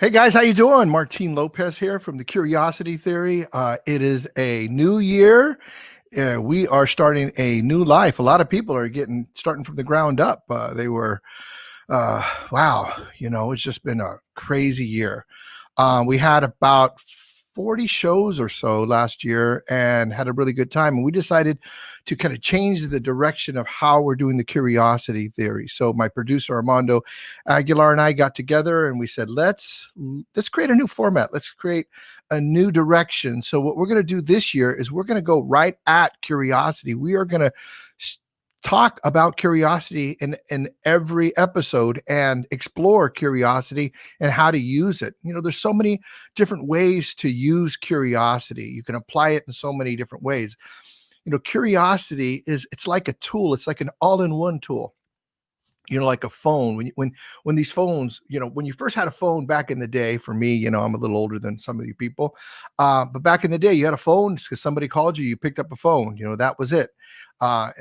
Hey guys, how you doing? Martin Lopez here from the Curiosity Theory. It is a new year. We are starting a new life. A lot of people are getting starting from the ground up. They were, wow, it's just been a crazy year. We had about 40 shows or so last year and had a really good time. And we decided to kind of change the direction of how we're doing the curiosity theory. So my producer Armando Aguilar and I got together and we said, let's create a new format. Let's create a new direction. So what we're going to do this year is we're going to go right at curiosity. We are going to talk about curiosity in every episode and explore curiosity and how to use it. There's so many different ways to use curiosity. You can apply it in so many different ways. Curiosity it's like a tool. It's like an all-in-one tool. Like a phone. When these phones, when you first had a phone back in the day, for me, I'm a little older than some of you people, but back in the day, you had a phone because somebody called you, you picked up a phone. That was it.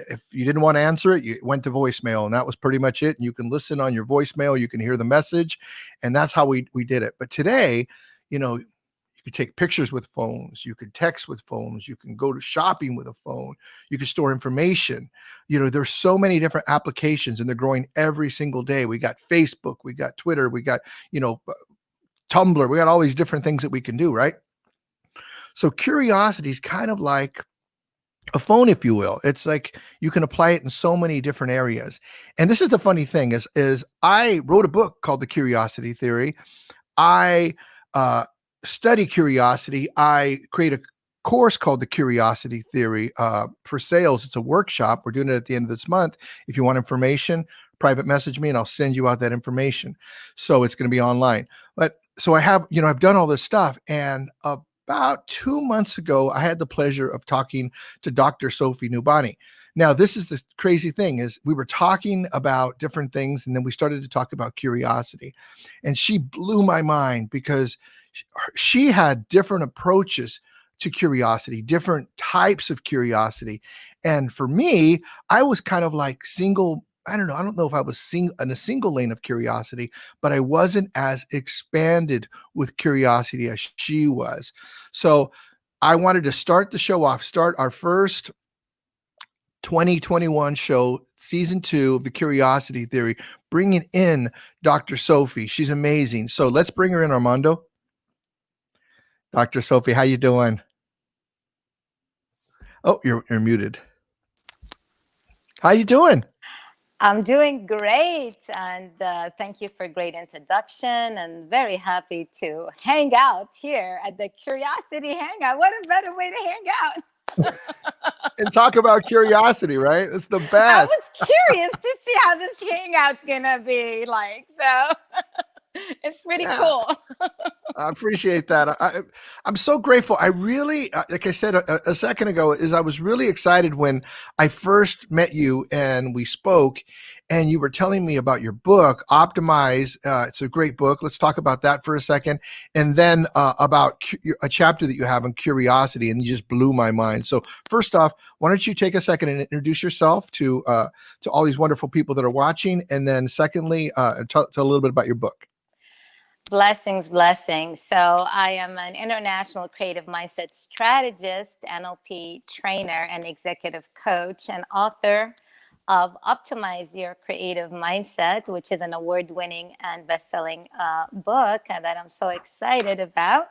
If you didn't want to answer it, you went to voicemail, and that was pretty much it. And you can listen on your voicemail, you can hear the message, and that's how we did it. But today, you could take pictures with phones, you could text with phones, you can go to shopping with a phone, you can store information. There's so many different applications, and they're growing every single day. We got Facebook, we got Twitter, we got, Tumblr, we got all these different things that we can do, right? So curiosity is kind of like a phone, if you will. It's like you can apply it in so many different areas. And this is the funny thing is I wrote a book called The Curiosity Theory. I study curiosity. I create a course called The Curiosity Theory for sales. It's a workshop. We're doing it at the end of this month. If you want information, private message me and I'll send you out that information. So it's going to be online. But so I have, I've done all this stuff. And about 2 months ago, I had the pleasure of talking to Dr. Sophie Nubani. Now, this is the crazy thing is we were talking about different things, and then we started to talk about curiosity. And she blew my mind because she had different approaches to curiosity, different types of curiosity. And for me, I was kind of like I don't know if I was in a single lane of curiosity, but I wasn't as expanded with curiosity as she was. So I wanted to start the show off, start our first 2021 show, season 2 of the Curiosity Theory, bringing in Dr. Sophie. She's amazing. So let's bring her in, Armando. Dr. Sophie, how you doing? Oh, you're muted. How you doing? I'm doing great, and thank you for a great introduction, and very happy to hang out here at the Curiosity Hangout. What a better way to hang out. And talk about curiosity, right? It's the best. I was curious to see how this hangout's gonna be like, so it's pretty cool. I appreciate that. I'm so grateful. I really, like I said a second ago, I was really excited when I first met you and we spoke, and you were telling me about your book, Optimize. It's a great book. Let's talk about that for a second, and then about a chapter that you have on curiosity, and you just blew my mind. So first off, why don't you take a second and introduce yourself to all these wonderful people that are watching, and then secondly, tell a little bit about your book. Blessings, blessings. So I am an international creative mindset strategist, NLP trainer, and executive coach, and author of Optimize Your Creative Mindset, which is an award-winning and best-selling book that I'm so excited about.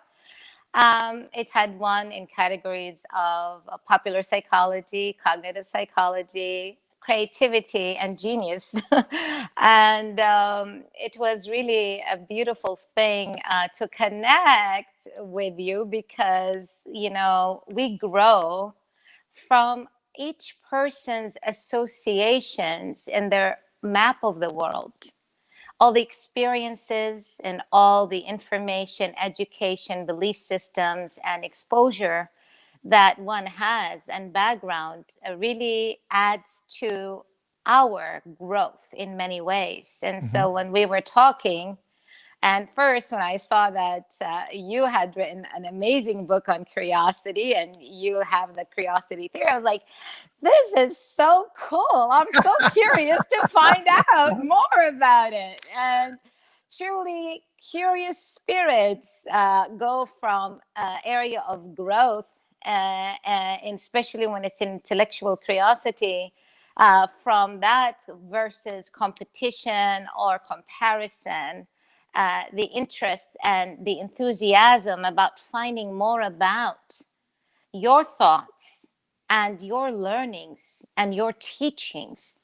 It had won in categories of popular psychology, cognitive psychology, creativity, and genius. And it was really a beautiful thing to connect with you because, we grow from each person's associations in their map of the world. All the experiences and all the information, education, belief systems, and exposure that one has and background really adds to our growth in many ways. And so when we were talking, and first when I saw that you had written an amazing book on curiosity and you have the Curiosity Theory, I was like, this is so cool. I'm so curious to find out more about it. And truly curious spirits go from area of growth, and especially when it's intellectual curiosity, from that versus competition or comparison, the interest and the enthusiasm about finding more about your thoughts and your learnings and your teachings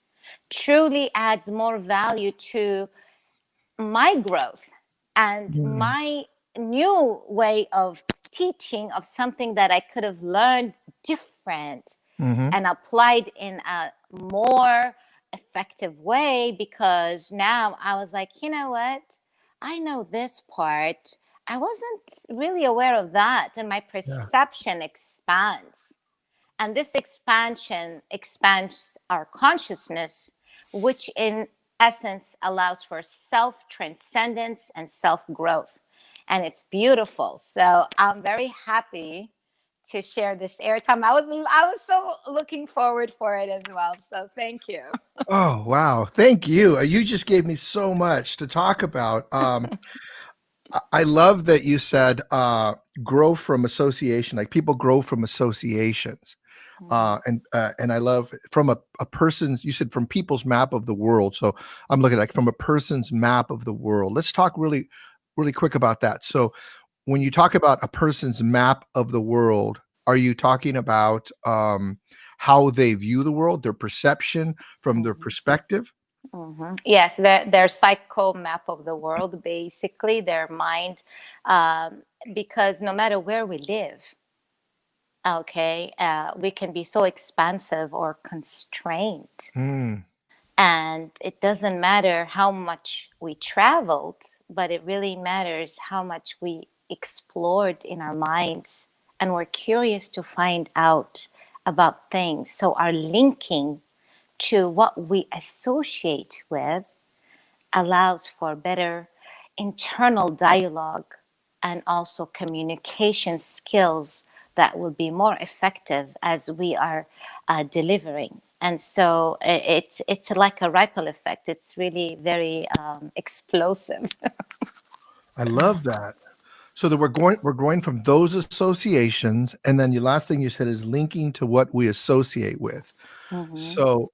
truly adds more value to my growth and Mm. my new way of teaching of something that I could have learned different Hmm. and applied in a more effective way, because now I was like, you know what? I know this part. I wasn't really aware of that, and my Yeah. perception expands. And this expansion expands our consciousness, which in essence allows for self transcendence and self growth. And it's beautiful. So I'm very happy to share this airtime. I was so looking forward for it as well. So thank you. Oh, wow. Thank you. You just gave me so much to talk about. I love that you said grow from association, like people grow from associations. And I love from a person's, you said from people's map of the world. So I'm looking like from a person's map of the world. Let's talk really, really quick about that. So when you talk about a person's map of the world, are you talking about how they view the world, their perception from their perspective? Yes, their psycho map of the world, basically, their mind, because no matter where we live, okay, we can be so expansive or constrained. Mm, And it doesn't matter how much we traveled, but it really matters how much we explored in our minds and were curious to find out about things. So our linking to what we associate with allows for better internal dialogue and also communication skills that will be more effective as we are delivering. And so it's like a ripple effect. It's really very explosive. I love that. So that we're going from those associations, and then the last thing you said is linking to what we associate with. Mhm, So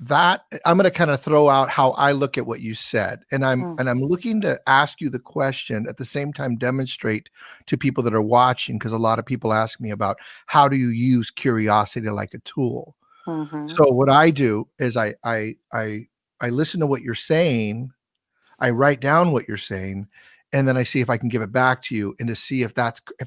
that I'm going to kind of throw out how I look at what you said, and I'm mhm, looking to ask you the question at the same time demonstrate to people that are watching, because a lot of people ask me about how do you use curiosity like a tool. mhm, So what I do is I listen to what you're saying, I write down what you're saying, and then I see if I can give it back to you and to see if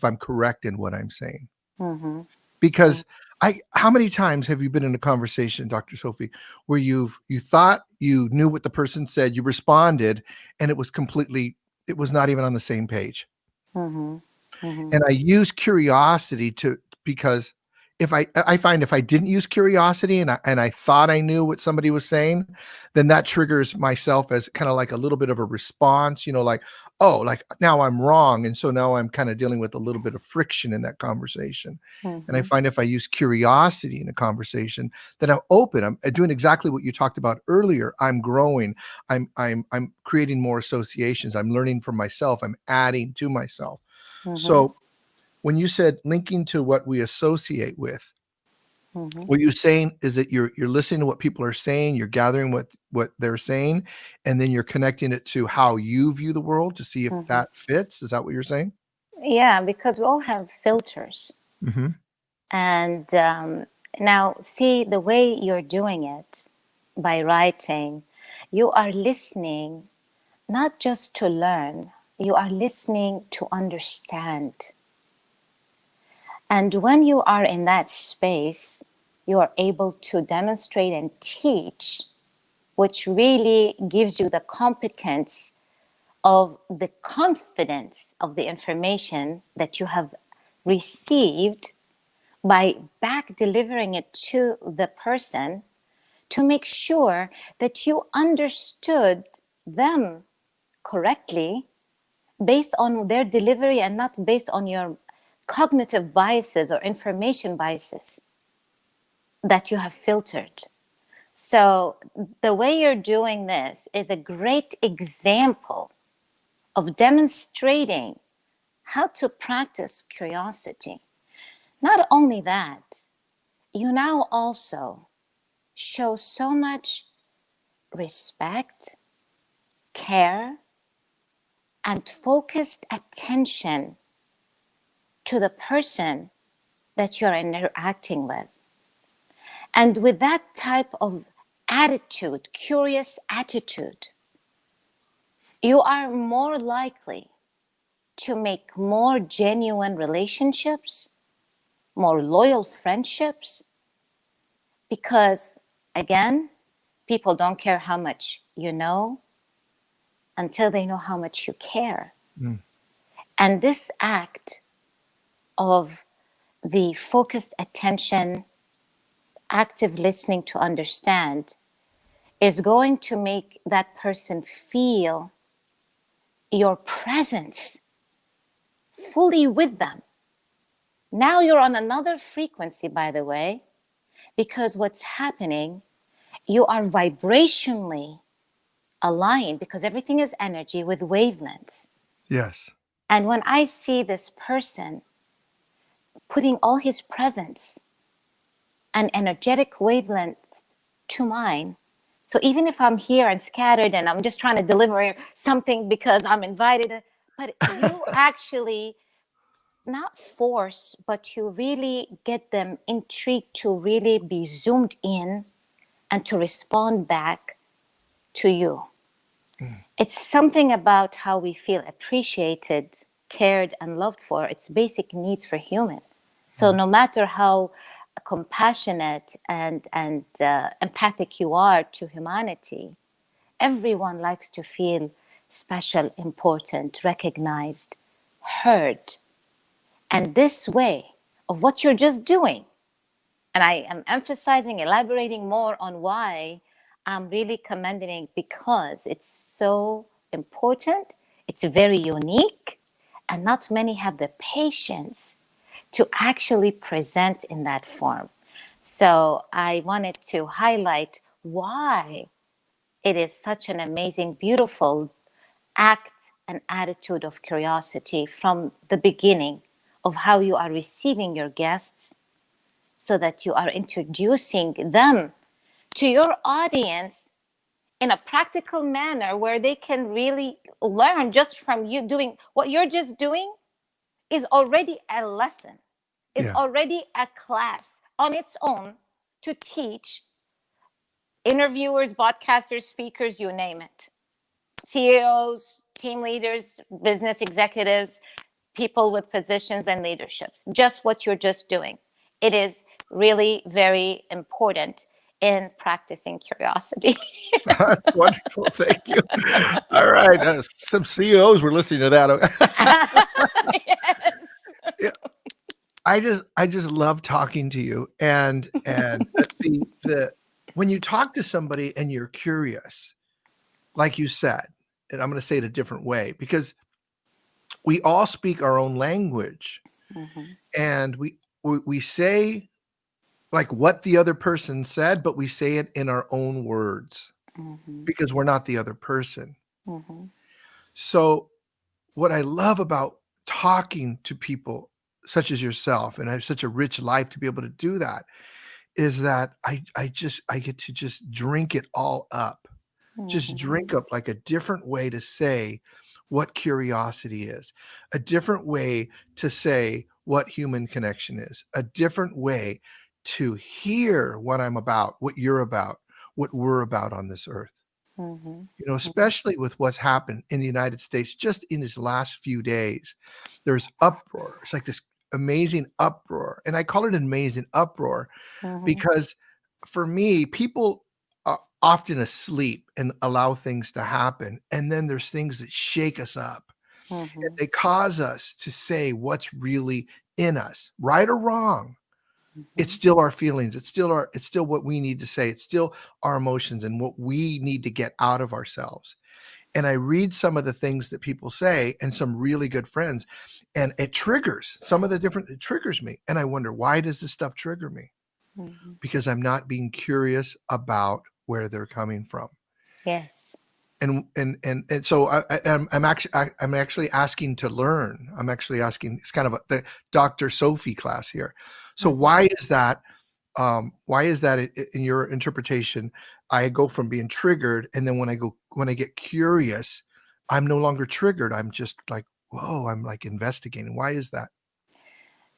I'm correct in what I'm saying. mhm, Because I how many times have you been in a conversation, Dr. Sophie, where you thought you knew what the person said, you responded, and it was not even on the same page. mhm, mhm, And I use curiosity to because if I find if I didn't use curiosity and I thought I knew what somebody was saying, then that triggers myself as kind of like a little bit of a response, like, oh, like now I'm wrong. And so now I'm kind of dealing with a little bit of friction in that conversation. And I mhm, find if I use curiosity in a conversation, then I'm open. I'm doing exactly what you talked about earlier. I'm growing. I'm creating more associations. I'm learning from myself. I'm adding to myself. mhm, So when you said linking to what we associate with, mhm, what you're saying is that you're listening to what people are saying, you're gathering what they're saying, and then you're connecting it to how you view the world to see if mhm. that fits. Is that what you're saying? Yeah, because we all have filters. Hmm. And now, see the way you're doing it by writing, you are listening not just to learn, you are listening to understand. And when you are in that space, you are able to demonstrate and teach, which really gives you the competence of the confidence of the information that you have received by back delivering it to the person to make sure that you understood them correctly based on their delivery and not based on your cognitive biases or information biases that you have filtered. So the way you're doing this is a great example of demonstrating how to practice curiosity. Not only that, you now also show so much respect, care, and focused attention to the person that you're interacting with. And with that type of attitude, curious attitude, you are more likely to make more genuine relationships, more loyal friendships, because again, people don't care how much you know until they know how much you care. Mm. And this act of the focused attention, active listening to understand, is going to make that person feel your presence fully with them. Now you're on another frequency, by the way, because what's happening, you are vibrationally aligned, because everything is energy with wavelengths. Yes. And when I see this person putting all his presence and energetic wavelength to mine, so even if I'm here and scattered and I'm just trying to deliver something because I'm invited, but you actually not force, but you really get them intrigued to really be zoomed in and to respond back to you. It's something about how we feel appreciated, cared, and loved for. It's basic needs for human. So no matter how compassionate and empathic you are to humanity, everyone likes to feel special, important, recognized, heard. And this way of what you're just doing, and I am emphasizing, elaborating more on why I'm really commending it, because it's so important, it's very unique, and not many have the patience to actually present in that form. So I wanted to highlight why it is such an amazing, beautiful act and attitude of curiosity from the beginning of how you are receiving your guests, so that you are introducing them to your audience in a practical manner where they can really learn just from you. Doing what you're just doing is already a lesson, is Yeah. already a class on its own to teach interviewers, podcasters, speakers, you name it, CEOs, team leaders, business executives, people with positions and leaderships. Just what you're just doing. It is really very important in practicing curiosity. That's wonderful. Thank you. All right. Some CEOs were listening to that. Yes. Yeah. I just love talking to you. And the when you talk to somebody and you're curious, like you said, and I'm going to say it a different way, because we all speak our own language, Mhm, and we say like what the other person said, but we say it in our own words mhm, because we're not the other person. mhm, So what I love about talking to people such as yourself, and I have such a rich life to be able to do that, is that I get to just drink it all up. Just mhm, drink up like a different way to say what curiosity is, a different way to say what human connection is, a different way to hear what I'm about, what you're about, what we're about on this earth. mhm, You know, especially with what's happened in the United States just in these last few days. There's uproar. It's like this amazing uproar. And I call it an amazing uproar mhm, because for me, people are often asleep and allow things to happen. And then there's things that shake us up. And mhm, they cause us to say what's really in us, right or wrong. It's mhm. still our feelings. It's still what we need to say. It's still our emotions and what we need to get out of ourselves. And I read some of the things that people say and some really good friends, and it triggers some of the different, it triggers me. And I wonder, why does this stuff trigger me? Mhm. because I'm not being curious about where they're coming from. Yes. And so I'm actually asking to learn. I'm actually asking. It's kind of the Dr. Sophie class here. So Mhm. why is that? Why is that in your interpretation? I go from being triggered, and then when I get curious, I'm no longer triggered. I'm just like, whoa! I'm like investigating. Why is that?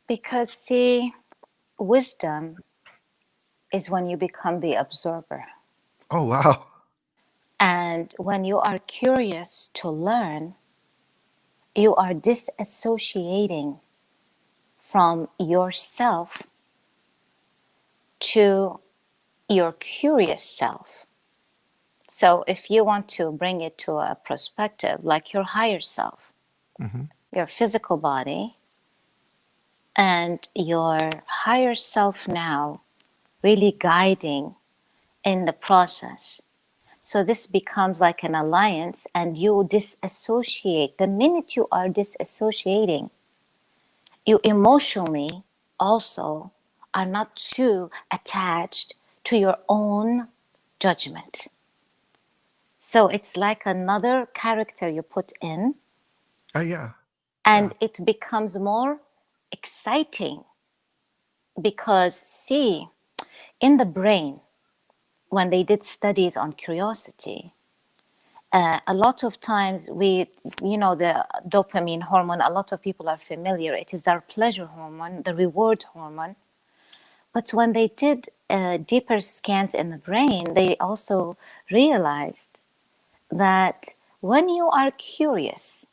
Because, see, wisdom is when you become the observer. Oh wow! And when you are curious to learn, you are disassociating from yourself to your curious self. So if you want to bring it to a perspective, like your higher self, Mm-hmm. your physical body, and your higher self now really guiding in the process. So this becomes like an alliance, and you disassociate. The minute you are disassociating, you emotionally also are not too attached to your own judgment. So it's like another character you put in, Oh yeah, yeah. and it becomes more exciting because, see, in the brain, when they did studies on curiosity, a lot of times the dopamine hormone, a lot of people are familiar. It is our pleasure hormone, the reward hormone. But when they did deeper scans in the brain, they also realized that when you are curious,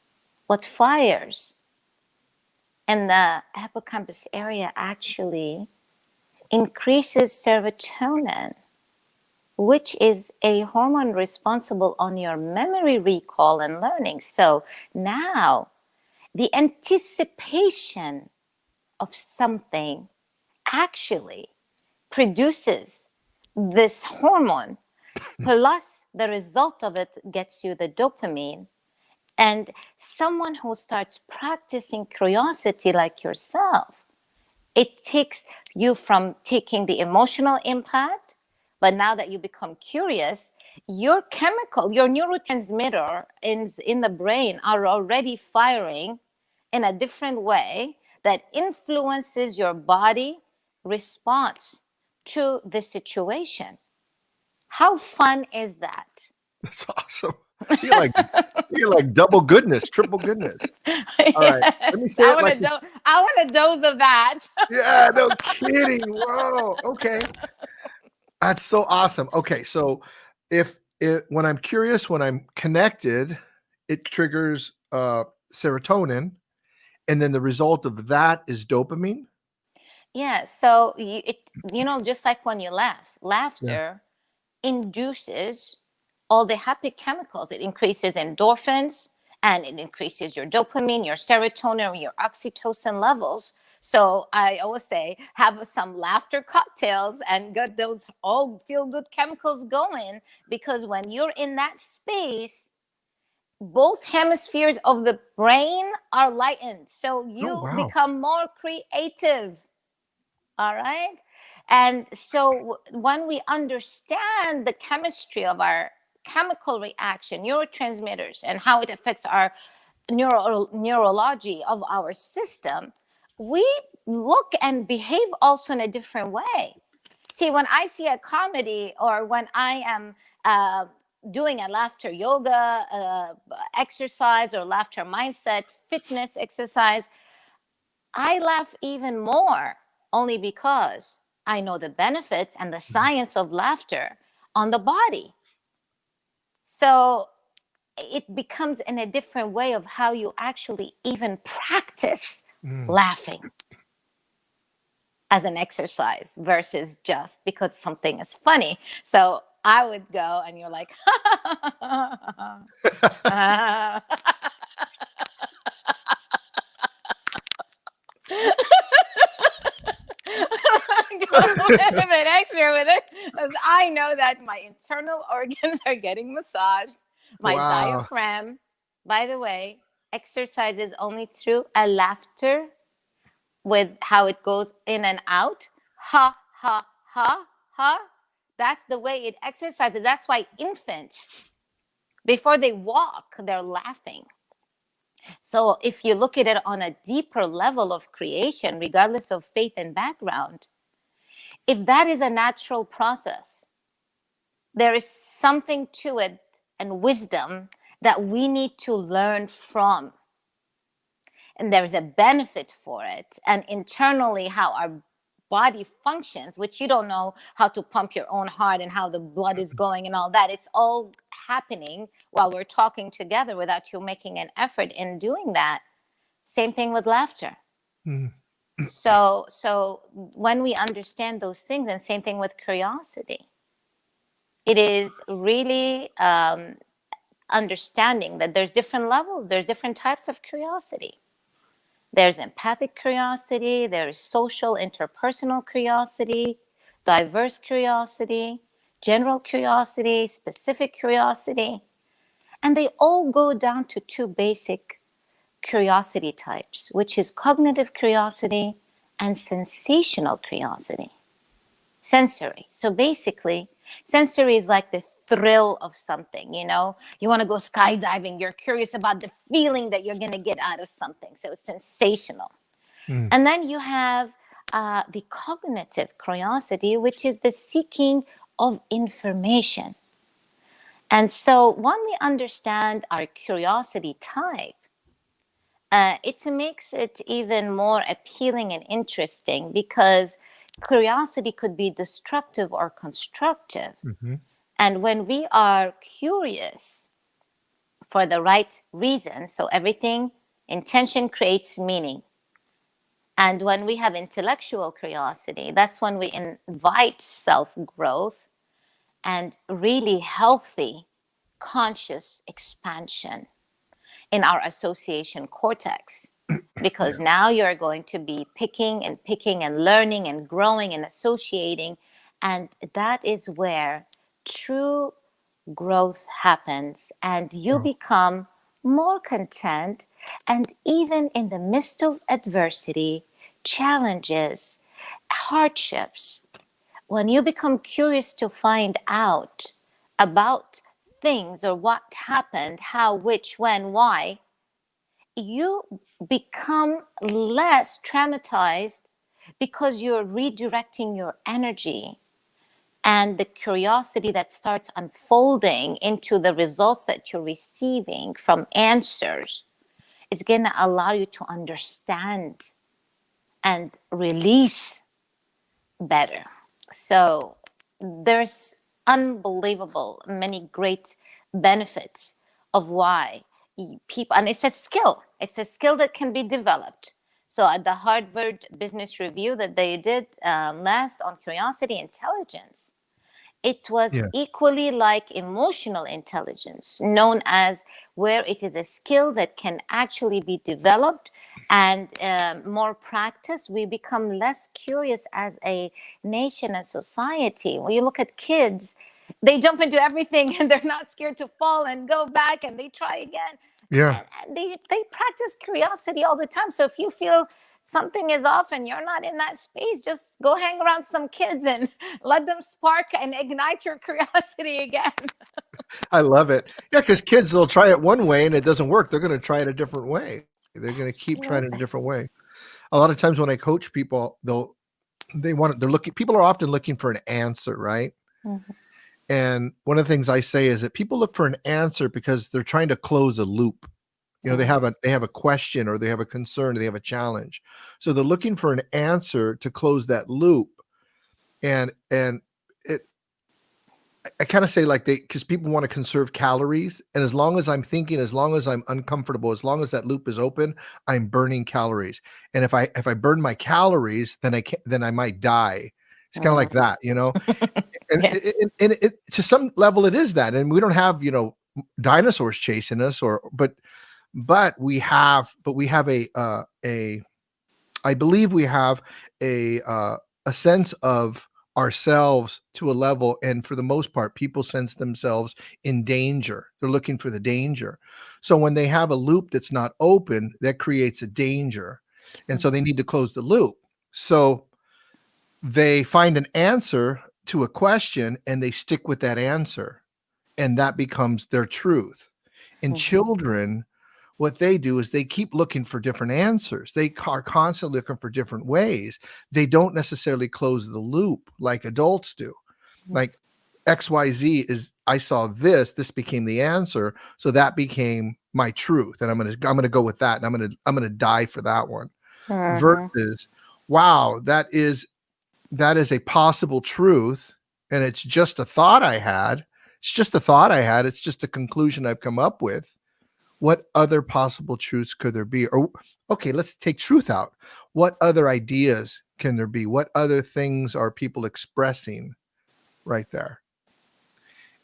what fires in the hippocampus area actually increases serotonin, which is a hormone responsible on your memory recall and learning. So now the anticipation of something actually produces this hormone, plus the result of it gets you the dopamine. And someone who starts practicing curiosity like yourself, it takes you from taking the emotional impact, but now that you become curious, your chemical, your neurotransmitter in the brain are already firing in a different way that influences your body response to the situation. How fun is that? That's awesome. You're like you're like double goodness, triple goodness. All right, let me say I it want like a I want a dose of that. yeah, no kidding. Whoa. Okay. That's so awesome. Okay, so if it when I'm curious, when I'm connected, it triggers serotonin, and then the result of that is dopamine. Yeah, so just like when you laugh, Yeah. laughter induces all the happy chemicals. It increases endorphins and it increases your dopamine, your serotonin, your oxytocin levels. So I always say, have some laughter cocktails and get those all feel good chemicals going, because when you're in that space, both hemispheres of the brain are lightened. So Oh you wow. become more creative. All right. And so when we understand the chemistry of our chemical reaction, neurotransmitters, and how it affects our neurology of our system, we look and behave also in a different way. See, when I see a comedy, or when I am doing a laughter yoga exercise, or laughter mindset fitness exercise, I laugh even more, only because I know the benefits and the Mhm. science of laughter on the body. So it becomes in a different way of how you actually even practice Mm. laughing as an exercise versus just because something is funny. So I would go and you're like, go a little bit extra with it, because I know that my internal organs are getting massaged. My Wow. diaphragm, by the way, exercises only through a laughter with how it goes in and out. Ha ha huh. That's the way it exercises. That's why infants, before they walk, they're laughing. So if you look at it on a deeper level of creation, regardless of faith and background, if that is a natural process, there is something to it and wisdom that we need to learn from. And there's a benefit for it. And internally, how our body functions, which you don't know how to pump your own heart and how the blood is going and all that. It's all happening while we're talking together without you making an effort in doing that. Same thing with laughter. Mm. So when we understand those things, and same thing with curiosity, it is really understanding that there's different levels, there's different types of curiosity. There's empathic curiosity, there's social interpersonal curiosity, diverse curiosity, general curiosity, specific curiosity. And they all go down to two basic curiosity types, which is cognitive curiosity and sensational curiosity. Sensory. So basically, sensory is like the thrill of something, you know? You want to go skydiving, you're curious about the feeling that you're going to get out of something. So it's sensational. Mm. And then you have the cognitive curiosity, which is the seeking of information. And so when we understand our curiosity type, it makes it even more appealing and interesting, because curiosity could be destructive or constructive. Mm-hmm. And when we are curious for the right reason, so everything, intention creates meaning. And when we have intellectual curiosity, that's when we invite self-growth and really healthy conscious expansion in our association cortex. Because now you're going to be picking and learning and growing and associating. And that is where true growth happens. And you become more content. And even in the midst of adversity, challenges, hardships, when you become curious to find out about things or what happened, how, which, when, why, you become less traumatized, because you're redirecting your energy, and the curiosity that starts unfolding into the results that you're receiving from answers is going to allow you to understand and release better. So there's unbelievable many great benefits of why people, and it's a skill that can be developed. So at the Harvard Business Review that they did last on curiosity intelligence, it was equally like emotional intelligence, known as, where it is a skill that can actually be developed, and more practice, we become less curious as a nation and society. When you look at kids, they jump into everything and they're not scared to fall and go back and they try again. Yeah. And they practice curiosity all the time. So if you feel something is off and you're not in that space, just go hang around some kids and let them spark and ignite your curiosity again. I love it. Yeah, because kids, they'll try it one way and it doesn't work. They're going to try it a different way. They're going to keep trying it a different way. A lot of times when I coach people, people are often looking for an answer, right? Mm-hmm. And one of the things I say is that people look for an answer because they're trying to close a loop. You know, they have a question, or they have a concern, or they have a challenge. So they're looking for an answer to close that loop. And I kind of say, like, because people want to conserve calories. And as long as I'm thinking, as long as I'm uncomfortable, as long as that loop is open, I'm burning calories. And if I burn my calories, then I might die. It's kind of like that, you know. And Yes. it to some level it is that. And we don't have, you know, dinosaurs chasing us, but we have I believe we have a sense of ourselves to a level, and for the most part, people sense themselves in danger. They're looking for the danger. So when they have a loop that's not open, that creates a danger. And so they need to close the loop. So they find an answer to a question and they stick with that answer, and that becomes their truth. And children, what they do is they keep looking for different answers. They are constantly looking for different ways. They don't necessarily close the loop like adults do. Like XYZ is, I saw this became the answer, so that became my truth, and I'm gonna go with that, and I'm gonna die for that one. Versus, wow, that is a possible truth, and it's just a thought I had. It's just a thought I had. It's just a conclusion I've come up with. What other possible truths could there be? Or, okay, let's take truth out. What other ideas can there be? What other things are people expressing right there?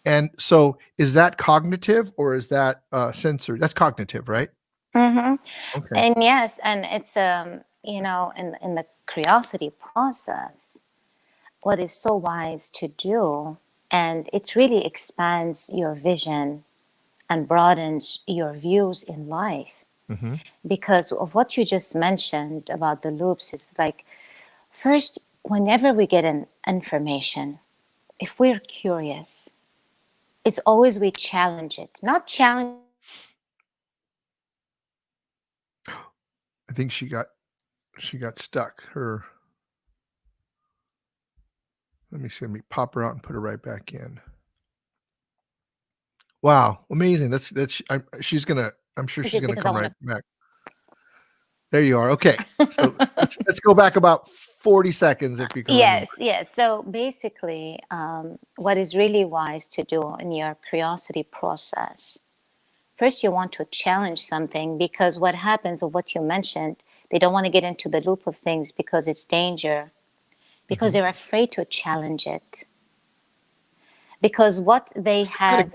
And so, is that cognitive or is that sensory? That's cognitive, right? Okay. And yes, and it's you know, in the curiosity process, what is so wise to do, and it really expands your vision and broadens your views in life. Because of what you just mentioned about the loops, is like, first, whenever we get an information, if we're curious, it's always we challenge it, not challenge. I think she got stuck. Let me see. Let me pop her out and put her right back in. Wow, amazing. She's gonna. I'm sure she's gonna come right back. There you are. Okay, so let's go back about 40 seconds if you can. Yes. So basically, what is really wise to do in your curiosity process, first you want to challenge something, because what happens, of what you mentioned, they don't want to get into the loop of things because it's danger, because they're afraid to challenge it. Because what they have,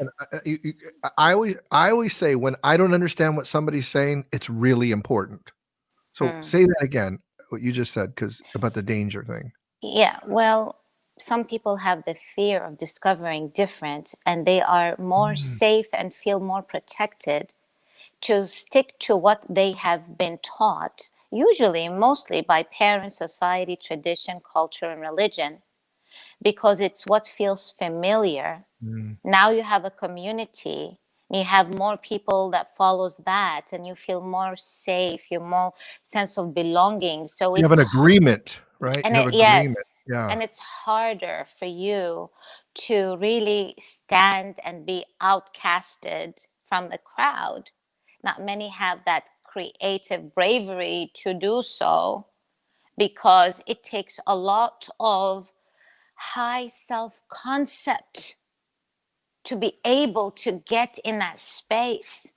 I always say, when I don't understand what somebody's saying, it's really important. So say that again, what you just said, because about the danger thing. Yeah, well, some people have the fear of discovering different, and they are more safe and feel more protected to stick to what they have been taught, usually mostly by parents, society, tradition, culture, and religion, because it's what feels familiar. Now you have a community, and you have more people that follows that, and you feel more safe, you more sense of belonging. So you have an agreement, right? and you have yes, yeah. And it's harder for you to really stand and be outcasted from the crowd. Not many have that creative bravery to do so, because it takes a lot of high self-concept to be able to get in that space.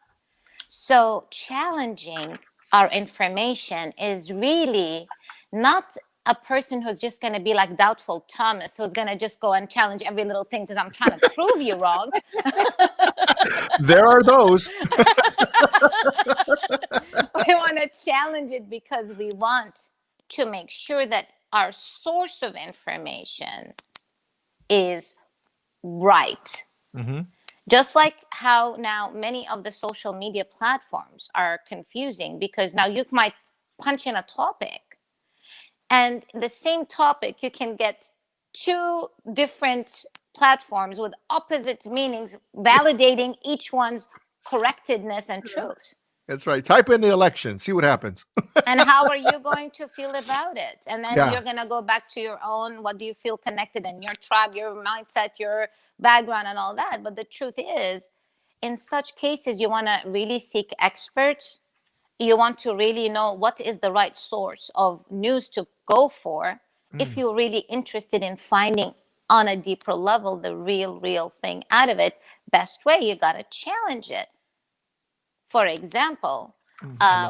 So challenging our information is really not a person who's just going to be like Doubtful Thomas, who's going to just go and challenge every little thing because I'm trying to prove you wrong. There are those. We want to challenge it because we want to make sure that our source of information is right. Just like how now many of the social media platforms are confusing, because now you might punch in a topic, and the same topic, you can get two different platforms with opposite meanings, validating each one's correctedness and truth. That's right. Type in the election, see what happens. And how are you going to feel about it? And then you're going to go back to your own, what do you feel connected in your tribe, your mindset, your background, and all that. But the truth is, in such cases, you want to really seek experts. You want to really know what is the right source of news to go for, if you're really interested in finding on a deeper level the real thing out of it. Best way, you got to challenge it. For example,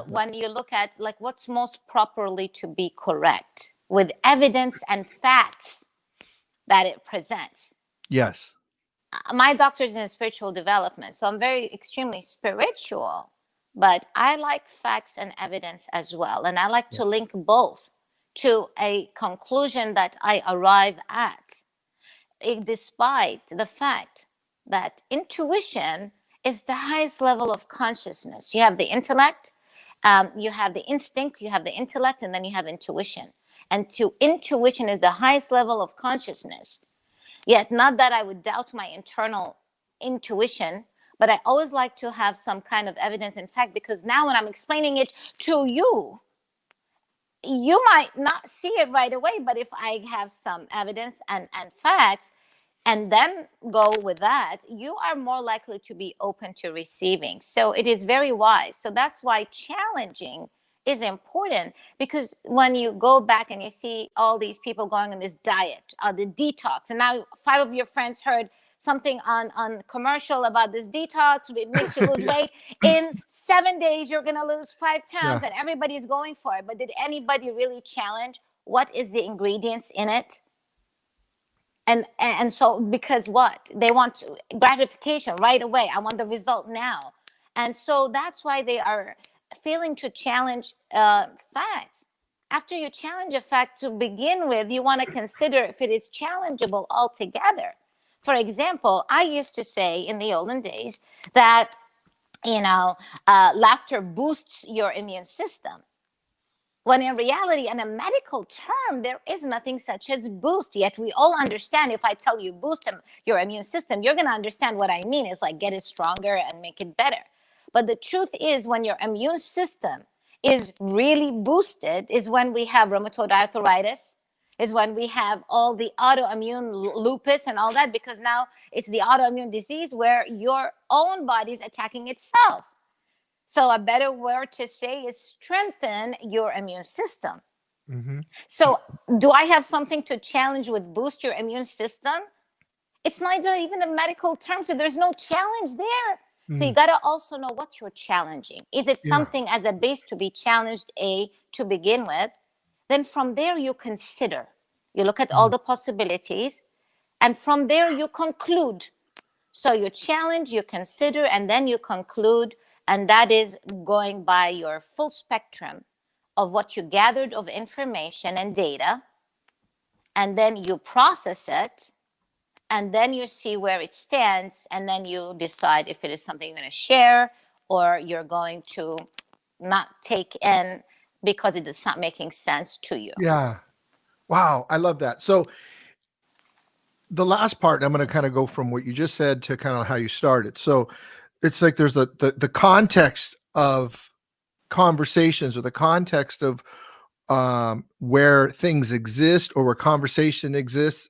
when you look at like what's most properly to be correct with evidence and facts that it presents. Yes. My doctorate is in spiritual development, so I'm very extremely spiritual, but I like facts and evidence as well. And I like to link both to a conclusion that I arrive at, despite the fact that intuition is the highest level of consciousness. You have the intellect, you have the instinct, you have the intellect, and then you have intuition. And to intuition is the highest level of consciousness. Yet, not that I would doubt my internal intuition, but I always like to have some kind of evidence in fact, because now when I'm explaining it to you, you might not see it right away, but if I have some evidence and facts, and then go with that, you are more likely to be open to receiving. So it is very wise. So that's why challenging is important, because when you go back and you see all these people going on this diet, the detox, and now 5 of your friends heard something on commercial about this detox, it makes you lose weight. In 7 days, you're going to lose 5 pounds, and everybody's going for it. But did anybody really challenge what is the ingredients in it? And so, because what? They want gratification right away. I want the result now. And so that's why they are failing to challenge facts. After you challenge a fact to begin with, you want to consider if it is challengeable altogether. For example, I used to say in the olden days that, laughter boosts your immune system. When in reality, in a medical term, there is nothing such as boost. Yet we all understand, if I tell you boost your immune system, you're going to understand what I mean. It's like get it stronger and make it better. But the truth is, when your immune system is really boosted, is when we have rheumatoid arthritis, is when we have all the autoimmune lupus and all that, because now it's the autoimmune disease where your own body is attacking itself. So a better word to say is strengthen your immune system. Mm-hmm. So do I have something to challenge with boost your immune system? It's not even a medical term, so there's no challenge there. So you got to also know what you're challenging. Is it something as a base to be challenged, to begin with? Then from there you consider. You look at all the possibilities, and from there you conclude. So you challenge, you consider, and then you conclude. And that is going by your full spectrum of what you gathered of information and data. And then you process it. And then you see where it stands. And then you decide if it is something you're going to share or you're going to not take in because it is not making sense to you. Yeah. Wow. I love that. So the last part, I'm going to kind of go from what you just said to kind of how you started. So it's like there's the context of conversations, or the context of where things exist, or where conversation exists.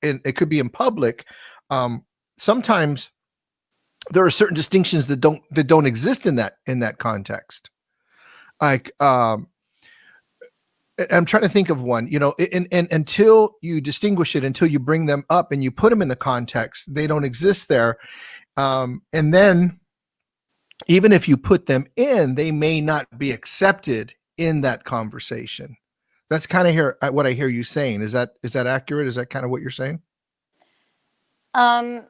And it could be in public. Sometimes there are certain distinctions that don't exist in that context. Like I'm trying to think of one. And until you distinguish it, until you bring them up and you put them in the context, they don't exist there. And then even if you put them in, they may not be accepted in that conversation. That's kind of what I hear you saying. Is that accurate? Is that kind of what you're saying? Yeah,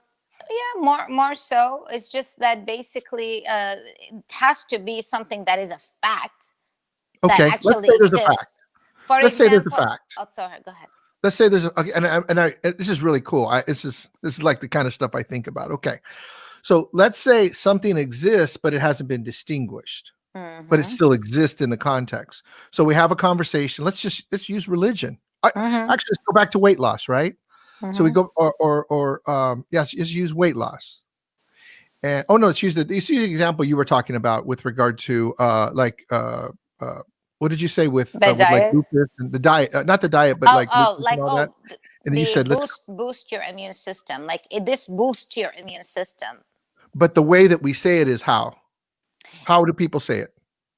more so. It's just that basically it has to be something that is a fact. Okay, that actually let's say there's exists. a fact. Let's say there's a fact. Oh, sorry, go ahead. Let's say there's this is really cool. This is like the kind of stuff I think about. Okay. So let's say something exists, but it hasn't been distinguished, but it still exists in the context. So we have a conversation. Let's use religion. Actually, let's go back to weight loss, right? So we go, yes, just use weight loss. And let's use the example you were talking about with regard to what did you say with diet? Like lupus and the diet, not the diet, but lupus and all that. And then you said boost your immune system. Like this boosts your immune system. But the way that we say it is how? How do people say it?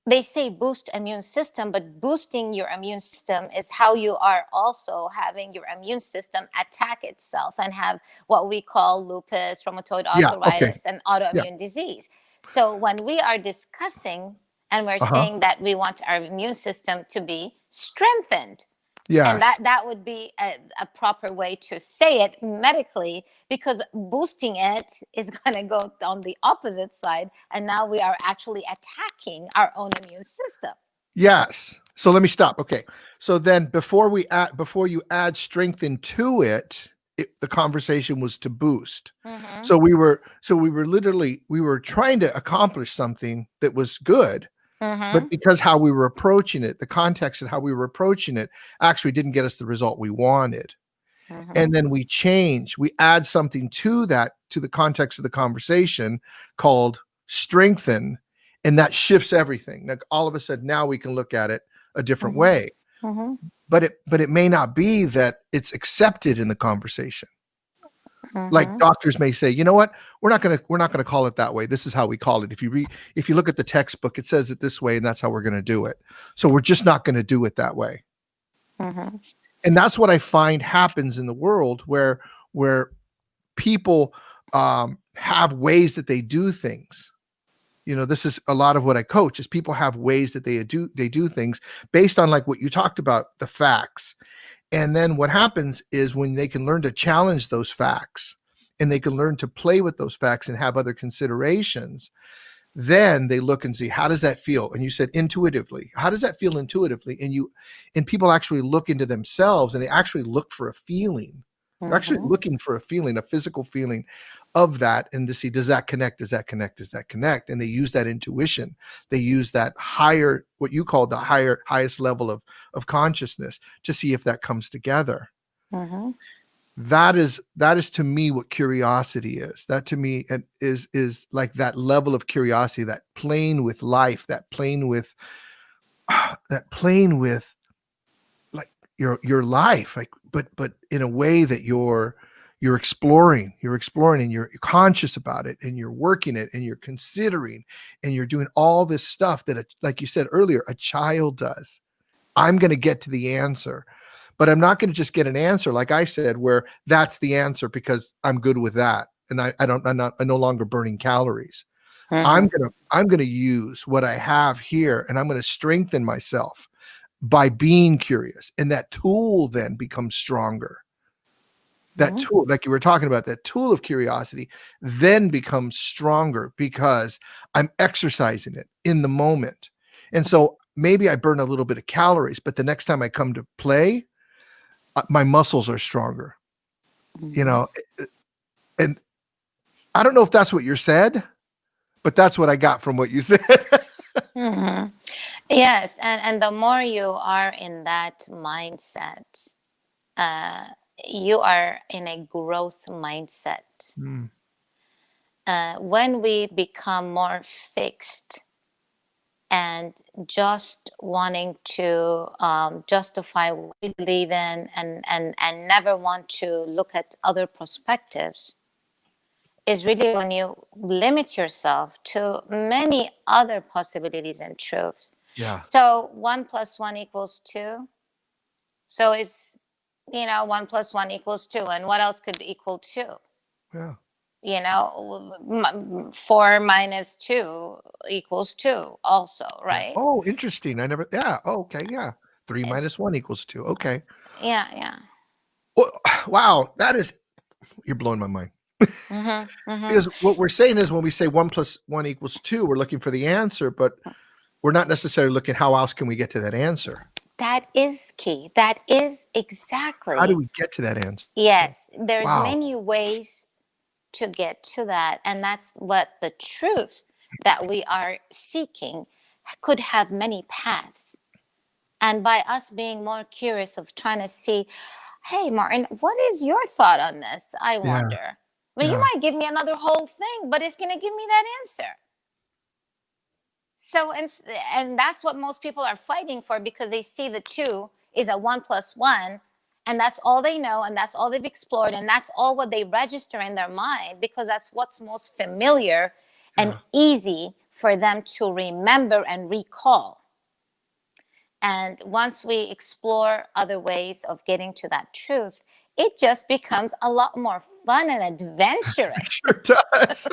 They say boost immune system, but boosting your immune system is how you are also having your immune system attack itself and have what we call lupus, rheumatoid arthritis, and autoimmune disease. So when we are discussing and we're saying that we want our immune system to be strengthened, and that would be a proper way to say it medically, because boosting it is going to go on the opposite side. And now we are actually attacking our own immune system. Yes. So let me stop. Okay. So then before you add strength into it, the conversation was to boost. So we were trying to accomplish something that was good. But because how we were approaching it, the context of how we were approaching it actually didn't get us the result we wanted. And then we change, we add something to that, to the context of the conversation called strengthen, and that shifts everything. Like all of a sudden now we can look at it a different way. But it may not be that it's accepted in the conversation. Like doctors may say, you know what, we're not gonna call it that way. This is how we call it. If you look at the textbook, it says it this way, and that's how we're gonna do it. So we're just not gonna do it that way. And that's what I find happens in the world, where people have ways that they do things. You know, this is a lot of what I coach, is people have ways that they do things based on, like what you talked about, the facts. And then what happens is when they can learn to challenge those facts, and they can learn to play with those facts and have other considerations, then they look and see, how does that feel? And you said intuitively. How does that feel intuitively? And people actually look into themselves, and they actually look for a feeling. They're actually looking for a feeling, a physical feeling of that, and to see, does that connect? Does that connect? Does that connect? And they use that intuition. They use that higher, what you call the highest level of consciousness, to see if that comes together. That is to me what curiosity is. That to me is like that level of curiosity, that playing with life, that playing with like your life, like but in a way that you're exploring, and you're conscious about it, and you're working it, and you're considering, and you're doing all this stuff that, like you said earlier, a child does. I'm going to get to the answer, but I'm not going to just get an answer, like I said, where that's the answer because I'm good with that, and I'm no longer burning calories. I'm going to use what I have here, and I'm going to strengthen myself by being curious, and that tool then becomes stronger. That tool, like you were talking about, that tool of curiosity then becomes stronger because I'm exercising it in the moment. And so maybe I burn a little bit of calories, but the next time I come to play, my muscles are stronger, you know. And I don't know if that's what you said, but that's what I got from what you said. Yes, and the more you are in that mindset, you are in a growth mindset. When we become more fixed and just wanting to justify what we believe in, and never want to look at other perspectives, is really when you limit yourself to many other possibilities and truths. Yeah. So 1 + 1 = 2. So it's, 1 + 1 = 2. And what else could equal 2? Yeah. 4 - 2 = 2 also, right? Oh, interesting. Yeah. Oh, okay. Yeah. 3 - 1 = 2. Okay. Yeah. Well, wow. You're blowing my mind. Because what we're saying is, when we say 1 + 1 = 2, we're looking for the answer, but we're not necessarily looking how else can we get to that answer. That is key. That is exactly. How do we get to that answer? Yes, there's Wow. many ways to get to that, and that's what the truth that we are seeking could have many paths. And by us being more curious of trying to see, hey, Martin, what is your thought on this? I wonder. Well, you might give me another whole thing, but it's going to give me that answer. So, and that's what most people are fighting for, because they see the 2 is a 1 + 1, and that's all they know, and that's all they've explored, and that's all what they register in their mind, because that's what's most familiar and easy for them to remember and recall. And once we explore other ways of getting to that truth, it just becomes a lot more fun and adventurous. Sure does.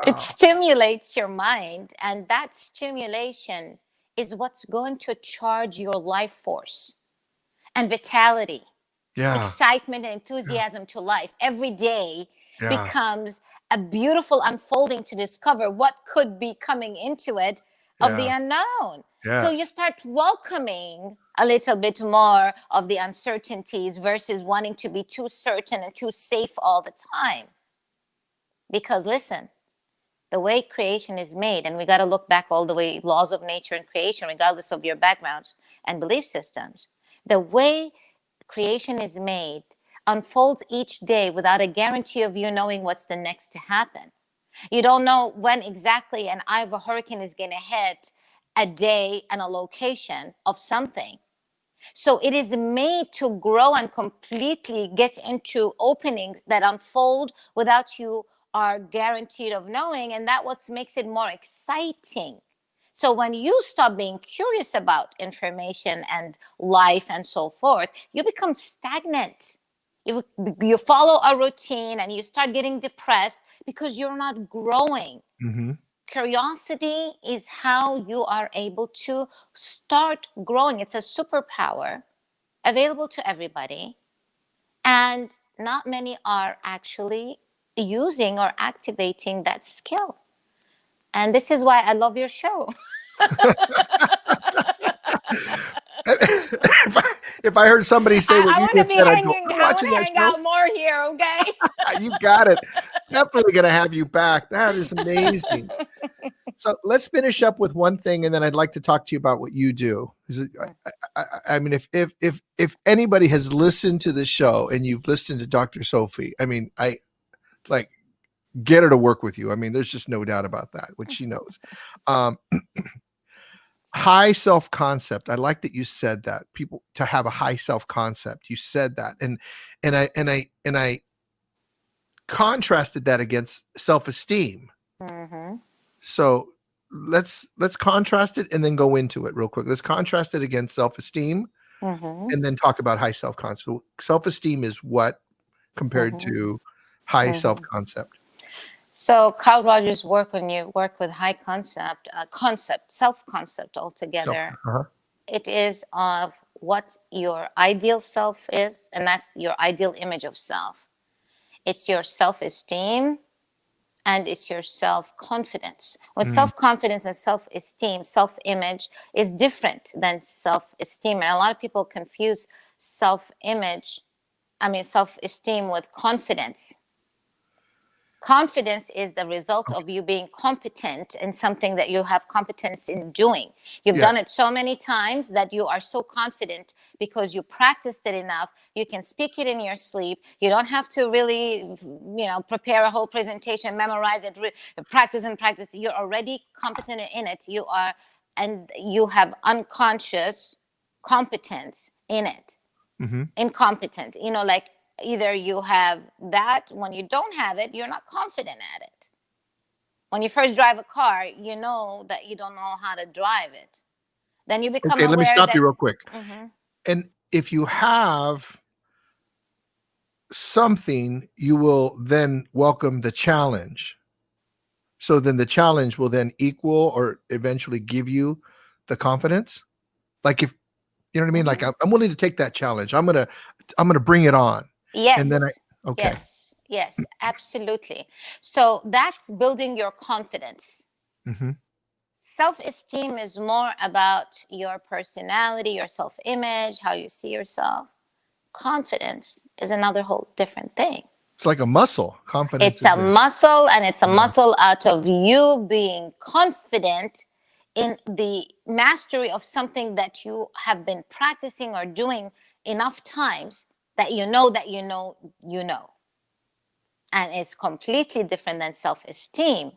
It stimulates your mind, and that stimulation is what's going to charge your life force and vitality, excitement and enthusiasm to life. Every day becomes a beautiful unfolding to discover what could be coming into it of the unknown. So you start welcoming a little bit more of the uncertainties versus wanting to be too certain and too safe all the time. Because listen, the way creation is made, and we got to look back all the way, laws of nature and creation, regardless of your backgrounds and belief systems. The way creation is made unfolds each day without a guarantee of you knowing what's the next to happen. You don't know when exactly an eye of a hurricane is going to hit a day and a location of something. So it is made to grow and completely get into openings that unfold without you are guaranteed of knowing. And that's what makes it more exciting. So when you stop being curious about information and life and so forth, you become stagnant. You follow a routine and you start getting depressed because you're not growing. Mm-hmm. Curiosity is how you are able to start growing. It's a superpower available to everybody, and not many are actually using or activating that skill. And this is why I love your show. If I heard somebody say what I you want to just be said, I'd go, hanging, "I'm I watching want to that hang show." out more here, okay? You got it. Definitely going to have you back. That is amazing. So let's finish up with one thing, and then I'd like to talk to you about what you do. I mean, if anybody has listened to this show and you've listened to Dr. Sophie, I mean, I like get her to work with you. I mean, there's just no doubt about that, which she knows. High self-concept. I like that you said that. People to have a high self-concept. You said that, and I contrasted that against self-esteem. Mm-hmm. So let's contrast it and then go into it real quick. Let's contrast it against self-esteem, Mm-hmm. and then talk about high self-concept. So self-esteem is what compared Mm-hmm. to high Mm-hmm. self-concept? So Carl Rogers' work, when you work with high self-concept altogether, it is of what your ideal self is, and that's your ideal image of self. It's your self-esteem, and it's your self-confidence. With self-confidence and self-esteem, self-image is different than self-esteem. And a lot of people confuse self-esteem with confidence. Confidence is the result of you being competent in something that you have competence in doing. You've done it so many times that you are so confident because you practiced it enough. You can speak it in your sleep. You don't have to really, prepare a whole presentation, memorize it, practice and practice. You're already competent in it. And you have unconscious competence in it. Mm-hmm. Incompetent, like, either you have that. When you don't have it, you're not confident at it. When you first drive a car, you know that you don't know how to drive it. Then you become aware. Let me stop you real quick. Mm-hmm. And if you have something, you will then welcome the challenge. So then the challenge will then equal or eventually give you the confidence. Like, if you know what I mean? Mm-hmm. Like, I'm willing to take that challenge. I'm gonna bring it on. Yes. And then okay. Yes, absolutely. So that's building your confidence. Mm-hmm. Self-esteem is more about your personality, your self-image, how you see yourself. Confidence is another whole different thing. It's like a muscle. Confidence. It's a muscle, and it's a muscle out of you being confident in the mastery of something that you have been practicing or doing enough times that you know. And it's completely different than self-esteem.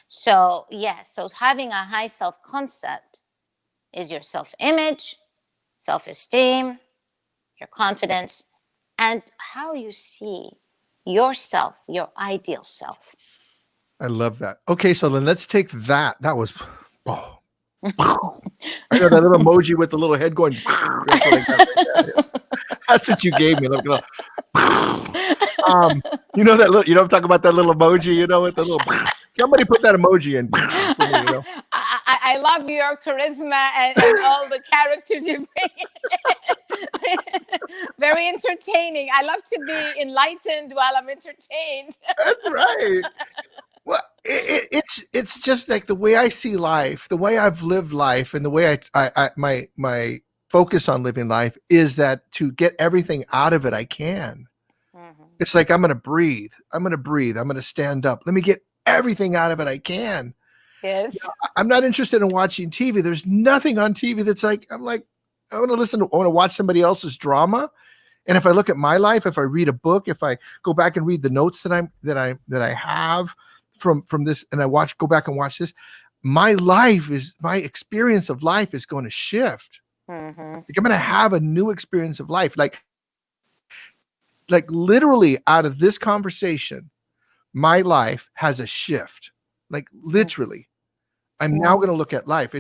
So yes, so having a high self-concept is your self-image, self-esteem, your confidence, and how you see yourself, your ideal self. I love that. Okay, so then let's take that. That was, I know that little emoji with the little head going. That's what I got right there. That's what you gave me. Look, that little. I'm talking about that little emoji. With the little. Somebody put that emoji in. For me, I love your charisma and all the characters you bring. Very entertaining. I love to be enlightened while I'm entertained. That's right. Well, it's just like the way I see life, the way I've lived life, and the way my focus on living life is that to get everything out of it I can. Mm-hmm. It's like I'm going to breathe. I'm going to stand up. Let me get everything out of it I can. Yes. I'm not interested in watching TV. There's nothing on TV that's like, I want to watch somebody else's drama. And if I look at my life, if I read a book, if I go back and read the notes that I have from this, and go back and watch this, my experience of life is going to shift. Mm-hmm. Like, I'm going to have a new experience of life. Like literally out of this conversation, my life has a shift. Like literally. I'm now going to look at life.